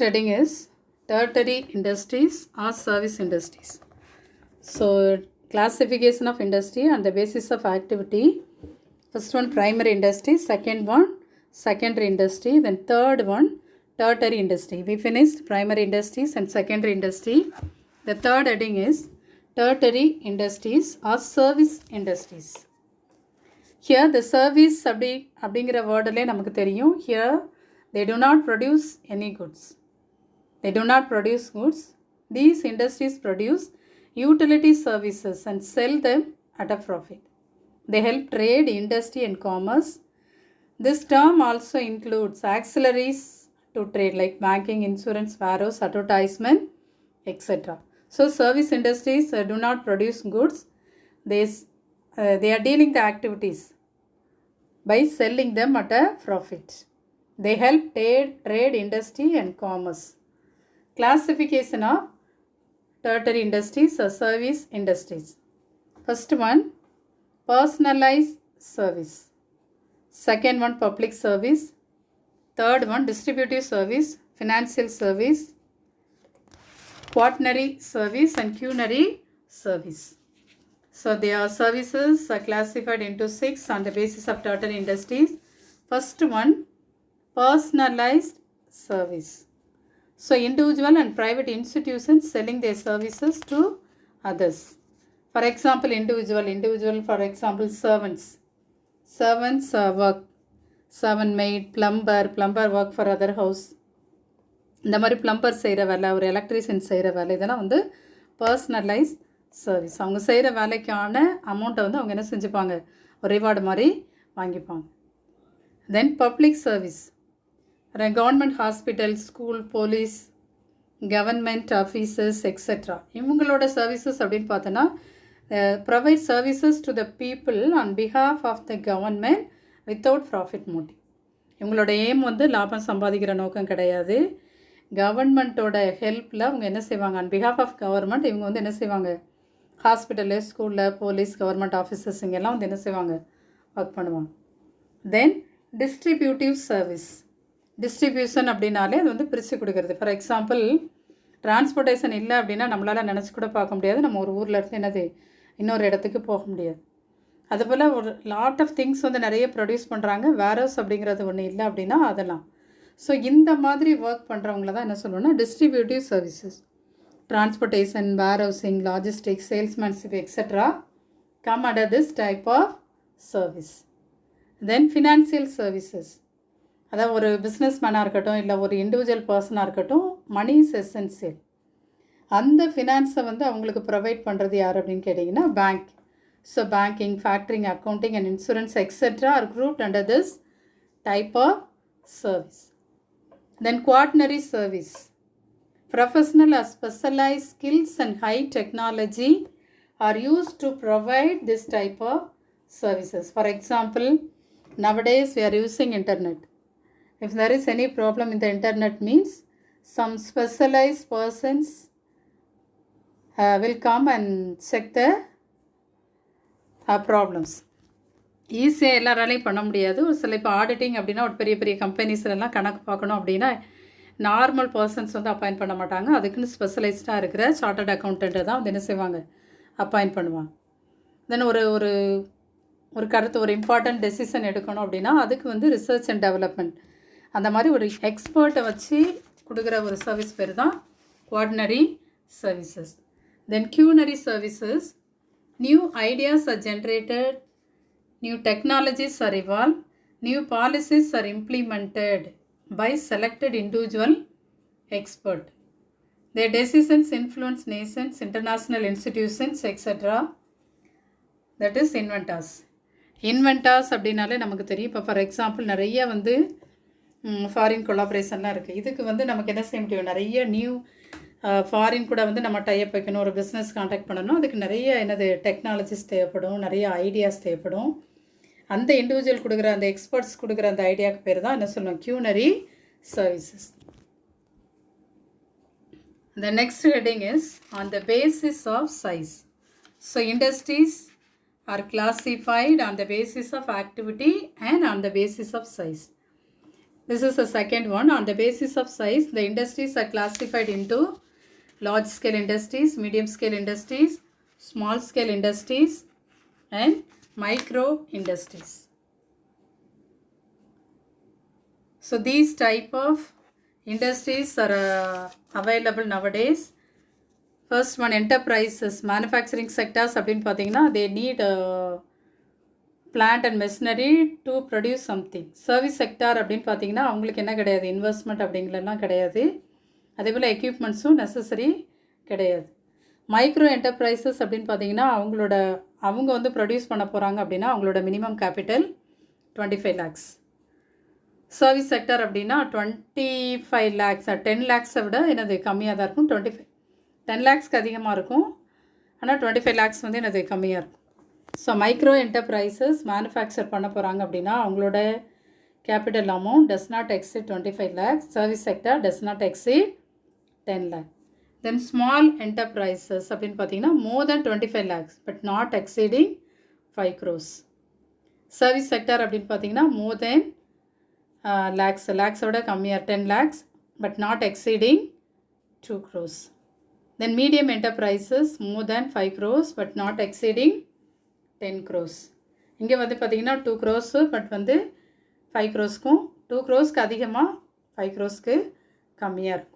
heading is tertiary industries or service industries. So, classification of industry on the basis of activity. First one, primary industry. Second one, secondary industry. Then third one, tertiary industry. We finished primary industries and secondary industry. The third heading is tertiary industries or service industries. Here the service அப்படிங்கிற வேர்டிலே நமக்கு தெரியும். Here they do not produce any goods. They do not produce goods. These industries produce utility services and sell them at a profit. They help trade, industry and commerce. This term also includes auxiliaries to trade like banking, insurance, warehouse, advertisement, etc. So service industries do not produce goods. They are dealing the activities by selling them at a profit. They help trade, industry and commerce. Classification of tertiary industries or service industries. First one, personalized service. Second one, public service. Third one, distributive service, financial service, quaternary service and quinary service. So their services are classified into 6 on the basis of tertiary industries. First one, personalized service. So individual and private institutions selling their services to others. For example, individual for example servants work, servant maid, plumber work for other house. இந்த மாதிரி plumber செய்கிற வேலை, ஒரு electrician செய்கிற வேலை, இதெல்லாம் வந்து personalise service. அவங்க செய்கிற வேலைக்கான அமௌண்ட்டை வந்து அவங்க என்ன செஞ்சுப்பாங்க, ஒரு ரிவார்டு மாதிரி வாங்கிப்பாங்க. Then public service, government hospital, school, police, government offices etcetera. இவங்களோட சர்வீசஸ் அப்படின்னு பார்த்தோன்னா provide services to the people on behalf of the government without profit motive. இவங்களோட எய்ம் வந்து லாபம் சம்பாதிக்கிற நோக்கம் கிடையாது. கவர்மெண்ட்டோட ஹெல்ப்பில் அவங்க என்ன செய்வாங்க, ஆன் பிஹாஃப் ஆஃப் கவர்மெண்ட் இவங்க வந்து என்ன செய்வாங்க, ஹாஸ்பிட்டலு, ஸ்கூலில், போலீஸ், கவர்மெண்ட் ஆஃபீஸஸ் இங்கெல்லாம் வந்து என்ன செய்வாங்க, ஒர்க் பண்ணுவாங்க. தென் டிஸ்ட்ரிபியூட்டிவ் சர்வீஸ். டிஸ்ட்ரிபியூஷன் அப்படின்னாலே அது வந்து பிரித்து கொடுக்குறது. ஃபார் எக்ஸாம்பிள், டிரான்ஸ்போர்ட்டேஷன் இல்லை அப்படின்னா நம்மளால் நினச்சி கூட பார்க்க முடியாது. நம்ம ஒரு ஊரில் இருந்து என்னது இன்னொரு இடத்துக்கு போக முடியாது. அதுபோல் ஒரு லாட் ஆஃப் திங்ஸ் வந்து நிறைய ப்ரொடியூஸ் பண்ணுறாங்க. வேர்ஹவுஸ் அப்படிங்கிறது ஒன்று இல்லை அப்படின்னா அதெல்லாம். ஸோ இந்த மாதிரி ஒர்க் பண்ணுறவங்கள தான் என்ன சொல்லணும்னா distributive services. Transportation, warehousing, logistics, salesmanship etcetera come under this type of service. Then financial services, அதாவது ஒரு பிஸ்னஸ் மேனாக இருக்கட்டும், இல்லை ஒரு இண்டிவிஜுவல் பர்சனாக இருக்கட்டும், மணி இஸ் எசென்சியல். அந்த ஃபினான்ஸை வந்து அவங்களுக்கு ப்ரொவைட் பண்ணுறது யார் அப்படின்னு கேட்டிங்கன்னா bank. So banking, factoring, accounting and insurance etc. are grouped under this type of service. Then quaternary service. Professional or specialized skills and high technology are used to provide this type of services. For example, nowadays we are using internet. If there is any problem in the internet means some specialized persons will come and check the problems. ஈஸியாக எல்லாராலையும் பண்ண முடியாது. ஒரு சில இப்போ auditing அப்படின்னா ஒரு பெரிய பெரிய கம்பெனிஸ்லாம் கணக்கு பார்க்கணும் அப்படின்னா நார்மல் பர்சன்ஸ் வந்து அப்பாயிண்ட் பண்ண மாட்டாங்க. அதுக்குன்னு ஸ்பெஷலைஸ்டாக இருக்கிற சார்ட்டர்ட் அக்கௌண்டண்ட்டை தான் வந்து என்ன செய்வாங்க, அப்பாயிண்ட் பண்ணுவாங்க. தென் ஒரு ஒரு ஒரு கருத்து, ஒரு இம்பார்ட்டண்ட் டெசிஷன் எடுக்கணும் அப்படின்னா அதுக்கு வந்து ரிசர்ச் அண்ட் டெவலப்மெண்ட், அந்த மாதிரி ஒரு எக்ஸ்பர்ட்டை வச்சு கொடுக்குற ஒரு சர்வீஸ் பேர் தான் quaternary services. Then quinary services. New ideas are generated, new technologies are evolved, new policies are implemented by selected individual expert. Their decisions influence nations, international institutions, etc. That is inventors. Inventors அப்படின்னாலே நமக்கு தெரியும். இப்போ for example நிறைய வந்து foreign கொலாபரேஷன்லாம் இருக்குது. இதுக்கு வந்து நமக்கு என்ன செய்ய முடியும், நிறைய நியூ ஃபாரின் கூட வந்து நம்ம டைப் வைக்கணும், ஒரு பிஸ்னஸ் கான்டாக்ட் பண்ணணும். அதுக்கு நிறைய என்னது டெக்னாலஜிஸ் தேவைப்படும், நிறைய ஐடியாஸ் தேவைப்படும். அந்த இண்டிவிஜுவல் கொடுக்குற அந்த எக்ஸ்பர்ட்ஸ் கொடுக்குற அந்த ஐடியாவுக்கு பேர் தான் என்ன சொல்லுவோம், கியூனரி services. The next heading is on the basis of size. So industries are classified on the basis of activity and on the basis of size. This is the second one. On the basis of size, the industries are classified into large scale industries, medium scale industries, small scale industries, and micro industries. So these type of industries are available nowadays. First one, enterprises, manufacturing sectors அப்படின்னு பார்த்தீங்கன்னா they need plant and machinery to produce something. Service sector அப்படின்னு பார்த்தீங்கன்னா அவங்களுக்கு என்ன கிடையாது, investment அப்படிங்கிறலாம் கிடையாது. அதே போல் எக்யூப்மெண்ட்ஸும் necessary கிடையாது. மைக்ரோ என்டர்பிரைசஸ் அப்படின்னு பார்த்தீங்கன்னா அவங்க வந்து ப்ரொடியூஸ் பண்ண போகிறாங்க அப்படின்னா அவங்களோட minimum capital 25 lakhs. Service sector அப்படின்னா 25 lakhs 10 lakhs விட என்னது கம்மியாக தான் இருக்கும். 10 lakhsக்கு அதிகமாக இருக்கும், ஆனால் 25 lakhs வந்து என்னது கம்மியாக இருக்கும். ஸோ மைக்ரோ என்டர்பிரைசஸ் மேனுஃபேக்சர் பண்ண போகிறாங்க அப்படின்னா அவங்களோட capital amount does not exceed 25 lakhs. Service sector does not exceed 10 lakhs. Then small enterprises அப்படின்னு பார்த்தீங்கன்னா மோர் தென் 25 lakhs but not exceeding 5 crores. Service sector அப்படின்னு பார்த்தீங்கன்னா மோர் தென் லேக்ஸோட கம்மியாக 10 lakhs but not exceeding 2 crores. Then medium enterprises more then 5 crores but not exceeding 10 crores. இங்கே வந்து பார்த்திங்கன்னா 2 crores but வந்து 5 crores-க்கும் 2 crores-க்கு அதிகமாக 5 crores-க்கு கம்மியாக இருக்கும்.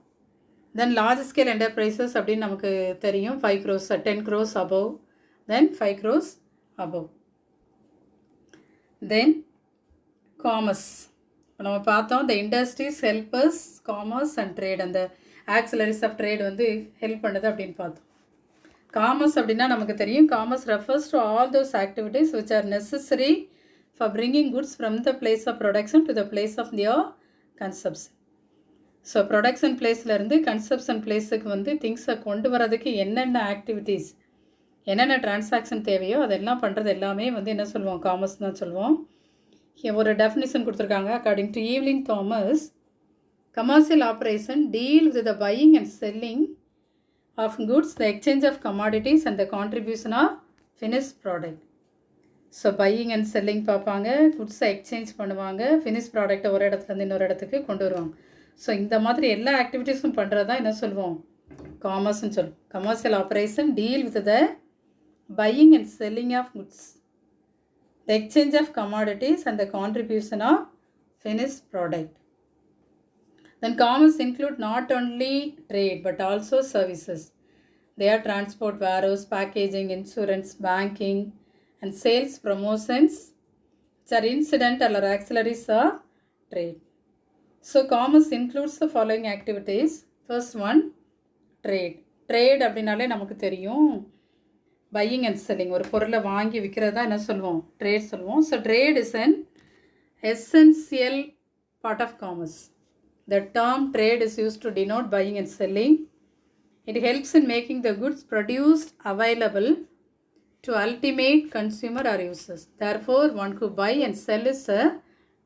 தென் லார்ஜ் ஸ்கேல் என்டர்பிரைசஸ் அப்படின்னு நமக்கு தெரியும் 5 crores 10 crores above, தென் 5 crores above. தென் காமர்ஸ் நம்ம பார்த்தோம், the industries help us commerce and trade, அந்த ஆக்சிலரிஸ் ஆஃப் ட்ரேட் வந்து ஹெல்ப் பண்ணுது அப்படின்னு பார்த்தோம். காமர்ஸ் அப்படின்னா நமக்கு தெரியும், commerce refers to all those activities which are necessary for bringing goods from the place of production to the place of their consumption. So production பிளேஸ்லேருந்து consumption பிளேஸுக்கு வந்து திங்ஸை கொண்டு வரதுக்கு என்னென்ன ஆக்டிவிட்டீஸ், என்னென்ன டிரான்சாக்ஷன் தேவையோ அதெல்லாம் பண்ணுறது எல்லாமே வந்து என்ன சொல்லுவோம், காமர்ஸ் தான் சொல்லுவோம். ஒரு டெஃபினிஷன் கொடுத்துருக்காங்க. According to Evelyn Thomas, commercial operation deal with the buying and selling of goods, the exchange of commodities and the contribution of finished product. So buying and selling பார்ப்பாங்க, குட்ஸை எக்ஸ்சேஞ்ச் பண்ணுவாங்க, finish ப்ராடக்டை ஒரு இடத்துலேருந்து இன்னொரு இடத்துக்கு கொண்டு வருவாங்க. ஸோ இந்த மாதிரி எல்லா ஆக்டிவிட்டீஸும் பண்ணுறது தான் என்ன சொல்லுவோம், காமர்ஸ்ன்னு சொல்லுவோம். Commercial operation deal with the buying and selling of goods, the exchange of commodities and the contribution of finished product. Then commerce include not only trade but also services. They are transport, warehouse, packaging, insurance, banking, and sales promotions which are incidental or auxiliaries of trade. So commerce includes the following activities. First one, trade. Trade அப்படின்னாலே நமக்கு தெரியும், buying and selling, ஒரு பொருளை வாங்கி விற்கிறதா என்ன சொல்லுவோம், trade சொல்லுவோம். So trade is an essential part of commerce. The term trade is used to denote buying and selling. It helps in making the goods produced available to ultimate consumer or users. Therefore, one who buy and sell is a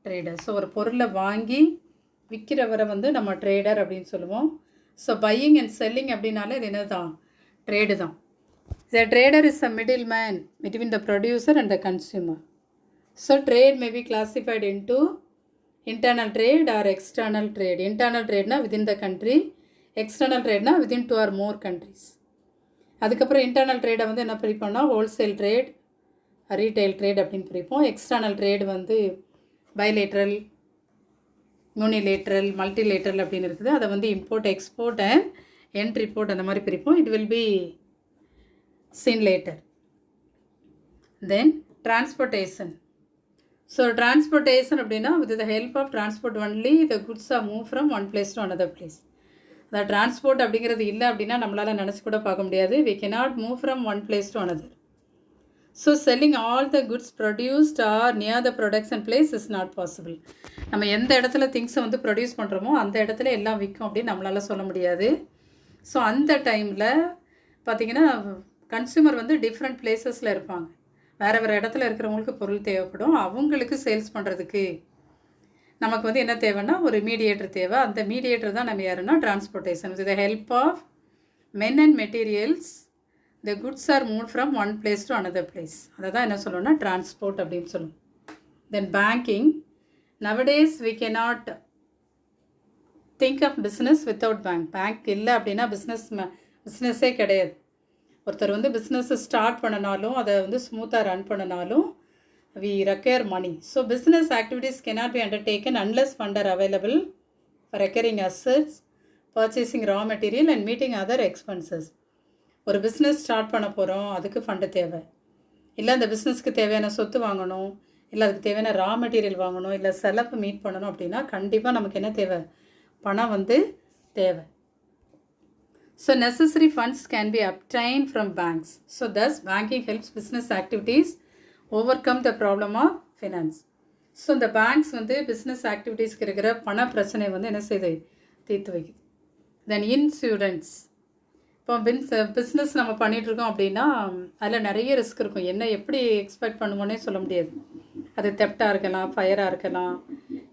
trader. So, ஒரு பொருளை வாங்கி விற்கிறவரை வந்து நம்ம trader அப்படின்னு சொல்லுவோம். So buying and selling அப்படின்னாலே இது என்ன தான், ட்ரேடு தான். The trader is a middleman between the producer and the consumer. So, trade may be classified into internal trade or external trade. Internal trade na within the country, external trade na within 2 or more countries. அதுக்கப்புறம் internal ட்ரேடை வந்து என்ன பிரிப்போம்னா wholesale trade, retail trade அப்படின்னு பிரிப்போம். External trade வந்து bilateral, unilateral, multilateral அப்படின்னு இருக்குது. அதை வந்து import, export and end report அந்த மாதிரி பிரிப்போம். It will be seen later. Then transportation. So transportation அப்படின்னா with the help of transport only the goods are moved from one place to another place. The transport அப்படிங்கிறது இல்லை அப்படின்னா நம்மளால் நினச்சி கூட பார்க்க முடியாது. We cannot move from one place to another. So selling all the goods produced or near the production place is not possible. நம்ம எந்த இடத்துல திங்ஸை வந்து ப்ரொடியூஸ் பண்ணுறோமோ அந்த இடத்துல எல்லாம் விற்கும் அப்படின்னு நம்மளால் சொல்ல முடியாது. ஸோ அந்த டைமில் பார்த்திங்கன்னா கன்சியூமர் வந்து டிஃப்ரெண்ட் பிளேசஸில் இருப்பாங்க. வேறு வேறு இடத்துல இருக்கிறவங்களுக்கு பொருள் தேவைப்படும். அவங்களுக்கு சேல்ஸ் பண்ணுறதுக்கு நமக்கு வந்து என்ன தேவைன்னா ஒரு மீடியேட்டர் தேவை. அந்த மீடியேட்டர் தான் நம்ம யாருன்னா transportation. With the help of men and materials the goods are move from one place to another place. அதை தான் என்ன சொல்லணும்னா டிரான்ஸ்போர்ட் அப்படின்னு சொல்லுவோம். Then banking. Nowadays we cannot think of business without bank. Bank இல்லை அப்படின்னா பிஸ்னஸே கிடையாது. ஒருத்தர் வந்து பிஸ்னஸை ஸ்டார்ட் பண்ணனாலும் அதை வந்து ஸ்மூத்தாக run பண்ணனாலும் we require money. So business activities cannot be undertaken unless funds are available for recurring assets, purchasing raw material and meeting other expenses. ஒரு பிஸ்னஸ் ஸ்டார்ட் பண்ண போகிறோம், அதுக்கு ஃபண்டு தேவை. இல்லை அந்த பிஸ்னஸ்க்கு தேவையான சொத்து வாங்கணும், இல்லை அதுக்கு தேவையான ரா மெட்டீரியல் வாங்கணும், இல்லை செலவு மீட் பண்ணணும் அப்படின்னா கண்டிப்பாக நமக்கு என்ன தேவை? பணம் வந்து தேவை. So necessary funds can be obtained from banks. So thus banking helps business activities overcome the problem of finance. So இந்த பேங்க்ஸ் வந்து பிஸ்னஸ் ஆக்டிவிட்டீஸ்க்கு இருக்கிற பண பிரச்சனை வந்து என்ன செய்யுது? தீர்த்து வைக்குது. தென் இன்சூரன்ஸ். இப்போ பிஸ்னஸ் நம்ம பண்ணிகிட்ருக்கோம் அப்படின்னா அதில் நிறைய ரிஸ்க் இருக்கும். என்ன எப்படி எக்ஸ்பெக்ட் பண்ணுவோன்னே சொல்ல முடியாது. அது தெஃப்டாக இருக்கலாம், ஃபயராக இருக்கலாம்,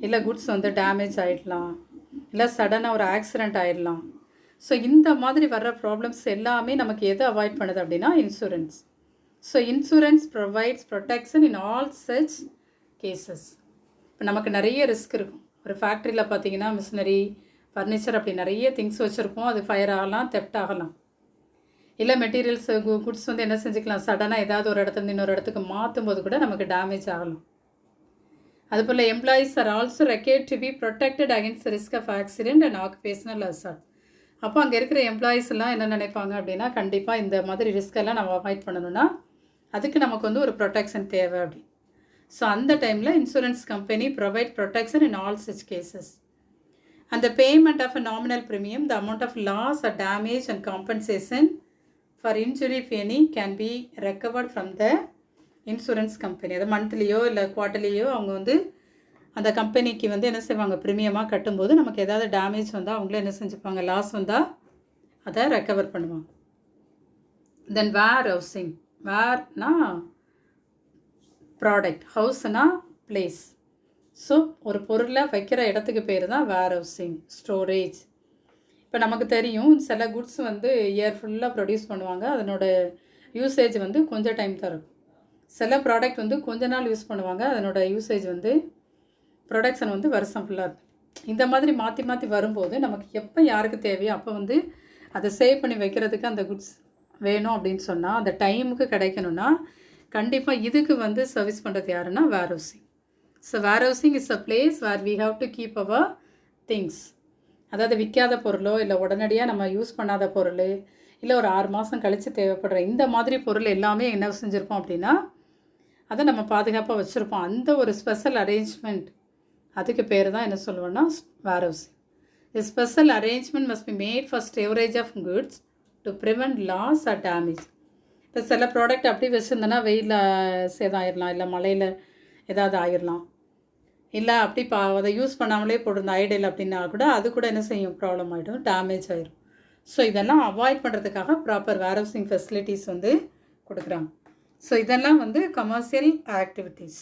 இல்லை குட்ஸ் வந்து டேமேஜ் ஆகிடலாம், இல்லை சடனாக ஒரு ஆக்சிடெண்ட் ஆகிடலாம். ஸோ இந்த மாதிரி வர்ற ப்ராப்ளம்ஸ் எல்லாமே நமக்கு எது அவாய்ட் பண்ணுது அப்படின்னா insurance. So insurance provides protection in all such cases. இப்போ நமக்கு நிறைய ரிஸ்க் இருக்கும். ஒரு ஃபேக்ட்ரியில் பார்த்தீங்கன்னா மிஷினரி, ஃபர்னிச்சர் அப்படி நிறைய திங்ஸ் வச்சுருப்போம். அது ஃபயர் ஆகலாம், தெஃப்ட் ஆகலாம். இல்லை மெட்டீரியல்ஸ் குட்ஸ் வந்து என்ன செஞ்சுக்கலாம், சடனாக ஏதாவது ஒரு இடத்துல இன்னொரு இடத்துக்கு மாற்றும் போது கூட நமக்கு டேமேஜ் ஆகலாம். அதுபோல் employees are also required to be protected against risk of accident and occupational assault. அப்போ அங்கே இருக்கிற எம்ப்ளாயீஸ் எல்லாம் என்ன நினைப்பாங்க அப்படின்னா, கண்டிப்பாக இந்த மாதிரி ரிஸ்கெல்லாம் நம்ம அவாய்ட் பண்ணணும்னா அதுக்கு நமக்கு வந்து ஒரு ப்ரொடெக்ஷன் தேவை அப்படி. ஸோ அந்த டைமில் insurance company provide protection in all such cases. அந்த payment of a nominal premium, the amount of loss or damage and compensation for injury if any can be recovered from the insurance company. அது மந்த்லியோ இல்லை குவார்ட்டர்லியோ அவங்க வந்து அந்த கம்பெனிக்கு வந்து என்ன செய்வாங்க, ப்ரீமியமாக கட்டும்போது நமக்கு ஏதாவது டேமேஜ் வந்தால் அவங்களே என்ன செஞ்சுப்பாங்க, லாஸ் வந்தால் அதை ரெக்கவர் பண்ணுவாங்க. Then warehousing. வேர்னா ப்ராடக்ட், ஹவுஸ்னா பிளேஸ். ஸோ ஒரு பொருளை வைக்கிற இடத்துக்கு பேர் தான் வேர் ஹவுசிங், ஸ்டோரேஜ். இப்போ நமக்கு தெரியும் சில குட்ஸ் வந்து இயர் ஃபுல்லாக ப்ரொடியூஸ் பண்ணுவாங்க, அதனோட யூசேஜ் வந்து கொஞ்சம் டைம் தான் இருக்கும். சில ப்ராடக்ட் வந்து கொஞ்ச நாள் யூஸ் பண்ணுவாங்க, அதனோட யூசேஜ் வந்து ப்ரொடக்ஷன் வந்து வருஷம் ஃபுல்லாக இருக்கும். இந்த மாதிரி மாற்றி மாற்றி வரும்போது நமக்கு எப்போ யாருக்கு தேவையோ அப்போ வந்து அதை சேவ் பண்ணி வைக்கிறதுக்கு அந்த குட்ஸ் வேணும் அப்படின்னு சொன்னால் அந்த டைமுக்கு கிடைக்கணும்னா கண்டிப்பாக இதுக்கு வந்து சர்வீஸ் பண்ணுறது யாருன்னா warehousing. So warehousing is a place where we have to keep our things. அதாவது விற்காத பொருளோ இல்லை உடனடியாக நம்ம யூஸ் பண்ணாத பொருள் இல்லை ஒரு 6 மாதம் கழித்து தேவைப்படுற இந்த மாதிரி பொருள் எல்லாமே என்ன செஞ்சுருப்போம் அப்படின்னா அதை நம்ம பாதுகாப்பாக வச்சுருப்போம். அந்த ஒரு ஸ்பெஷல் அரேஞ்ச்மெண்ட், அதுக்கு பேர் தான் என்ன சொல்லுவோன்னா வேர் housing. A special arrangement must be made for storage of goods to prevent loss or damage. இப்போ சில ப்ராடக்ட் அப்படி வச்சுருந்தோன்னா வெயிலில் சேதம் ஆயிடலாம், இல்லை மழையில் ஏதாவது ஆயிடலாம், இல்லை அப்படி அதை யூஸ் பண்ணாமலே போட்டிருந்த ஐடியல் அப்படின்னா கூட அது கூட என்ன செய்யும், ப்ராப்ளம் ஆகிடும், டேமேஜ் ஆகிடும். ஸோ இதெல்லாம் அவாய்ட் பண்ணுறதுக்காக ப்ராப்பர் வேர் ஹவுசிங் ஃபெசிலிட்டிஸ் வந்து கொடுக்குறாங்க. ஸோ இதெல்லாம் வந்து commercial activities.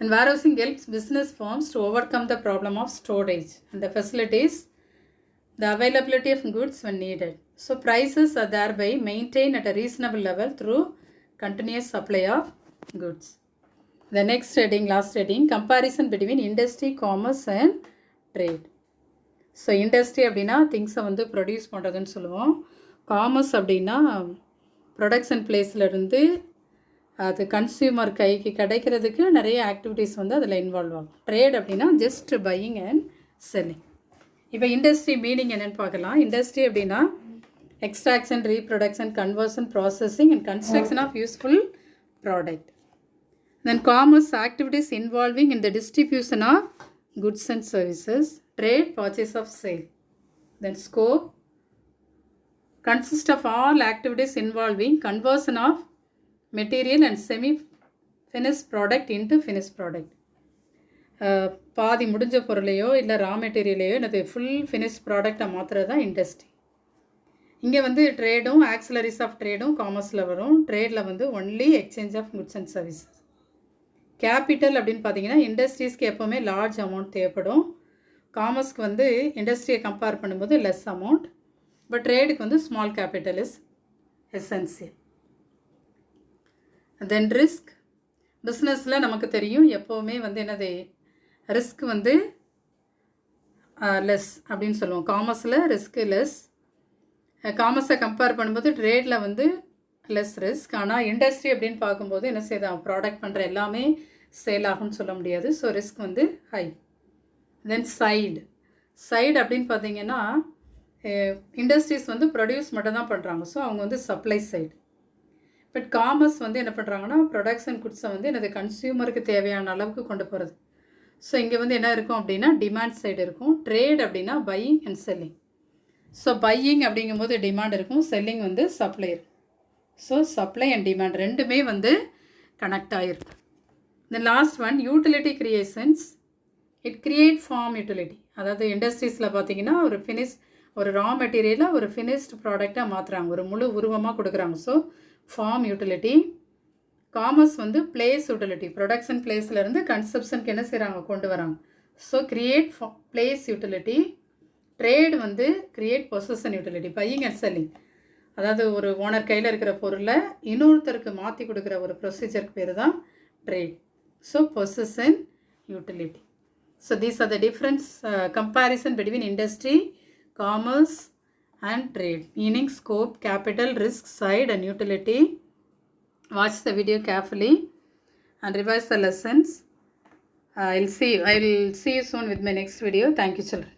And warehousing helps business firms to overcome the problem of storage and the facilities, the availability of goods when needed. So prices are thereby maintained at a reasonable level through continuous supply of goods. The next heading, last heading, comparison between industry, commerce and trade. So industry அப்படின்னா திங்ஸை வந்து produce பண்ணுறதுன்னு சொல்லுவோம். Commerce அப்படின்னா production பிளேஸ்லேருந்து அது consumer கைக்கு கிடைக்கிறதுக்கு நிறைய ஆக்டிவிட்டீஸ் வந்து அதில் இன்வால்வ் ஆகும். ட்ரேட் அப்படின்னா ஜஸ்ட் பையிங் அண்ட் செல்லிங். இப்போ இண்டஸ்ட்ரி மீனிங் என்னென்னு பார்க்கலாம். இண்டஸ்ட்ரி அப்படின்னா extraction, reproduction, conversion, processing and construction of useful product. Then commerce activities involving in the distribution of goods and services. Trade, purchase of sale. Then scope consists of all activities involving conversion of material and semi-finished product into finished product. பாதி முடிஞ்ச பொருளையோ இல்லை ரா மெட்டீரியலையோ என்னது full finish ப்ராடக்டை மாற்றுறது தான் industry. இங்கே வந்து ட்ரேடும் ஆக்சிலரிஸ் ஆஃப் ட்ரேடும் காமர்ஸில் வரும். ட்ரேடில் வந்து only exchange of goods and services. Capital அப்படின்னு பார்த்தீங்கன்னா இண்டஸ்ட்ரீஸ்க்கு எப்போவுமே லார்ஜ் அமௌண்ட் தேவைப்படும். காமர்ஸ்க்கு வந்து இண்டஸ்ட்ரியை கம்பேர் பண்ணும்போது லெஸ் அமௌண்ட். பட் ட்ரேடுக்கு வந்து small capital is essential. Then risk. பிஸ்னஸில் நமக்கு தெரியும் எப்போவுமே வந்து என்னது ரிஸ்க் வந்து லெஸ் அப்படின்னு சொல்லுவோம். காமர்ஸில் ரிஸ்க்கு லெஸ். காமர்ஸை கம்பேர் பண்ணும்போது ட்ரேடில் வந்து லெஸ் ரிஸ்க். ஆனால் இண்டஸ்ட்ரி அப்படின்னு பார்க்கும்போது என்ன செய்யுது, ப்ராடக்ட் பண்ணுற எல்லாமே சேல் ஆகும்னு சொல்ல முடியாது. ஸோ ரிஸ்க் வந்து ஹை. தென் சைடு அப்படின்னு பார்த்தீங்கன்னா இண்டஸ்ட்ரீஸ் வந்து ப்ரொடியூஸ் மட்டும் தான் பண்ணுறாங்க. ஸோ அவங்க வந்து சப்ளை சைடு. பட் காமர்ஸ் வந்து என்ன பண்ணுறாங்கன்னா ப்ரொடக்ஷன் குட்ஸை வந்து எனது கன்சியூமருக்கு தேவையான அளவுக்கு கொண்டு போகிறது. ஸோ இங்கே வந்து என்ன இருக்கும் அப்படின்னா டிமாண்ட் சைடு இருக்கும். ட்ரேட் அப்படின்னா buying and selling. So buying அப்படிங்கும்போது டிமாண்ட் இருக்கும், செல்லிங் வந்து சப்ளை இருக்கும். ஸோ சப்ளை அண்ட் டிமாண்ட் ரெண்டுமே வந்து கனெக்ட் ஆகிருக்கு. இந்த last one utility creations. It create form utility. அதாவது இண்டஸ்ட்ரீஸில் பார்த்தீங்கன்னா ஒரு ரா மெட்டீரியலை ஒரு ஃபினிஷ்டு ப்ராடக்டாக மாற்றுறாங்க, ஒரு முழு உருவமாக கொடுக்குறாங்க. So form utility. காமர்ஸ் வந்து பிளேஸ் யூட்டிலிட்டி. ப்ரொடக்ஷன் பிளேஸ்லேருந்து கன்சப்ஷனுக்கு என்ன செய்கிறாங்க, கொண்டு வராங்க. So create place utility. Trade வந்து create possession utility, buying and selling. அதாவது ஒரு ஓனர் கையில் இருக்கிற பொருளை இன்னொருத்தருக்கு மாற்றி கொடுக்குற ஒரு ப்ரொசீஜருக்கு பேர் தான் trade. So possession utility. So these are the difference comparison between industry, commerce and trade. Meaning, scope, capital, risk, side and utility. Watch the video carefully and revise the lessons. I will see you soon with my next video. Thank you, children.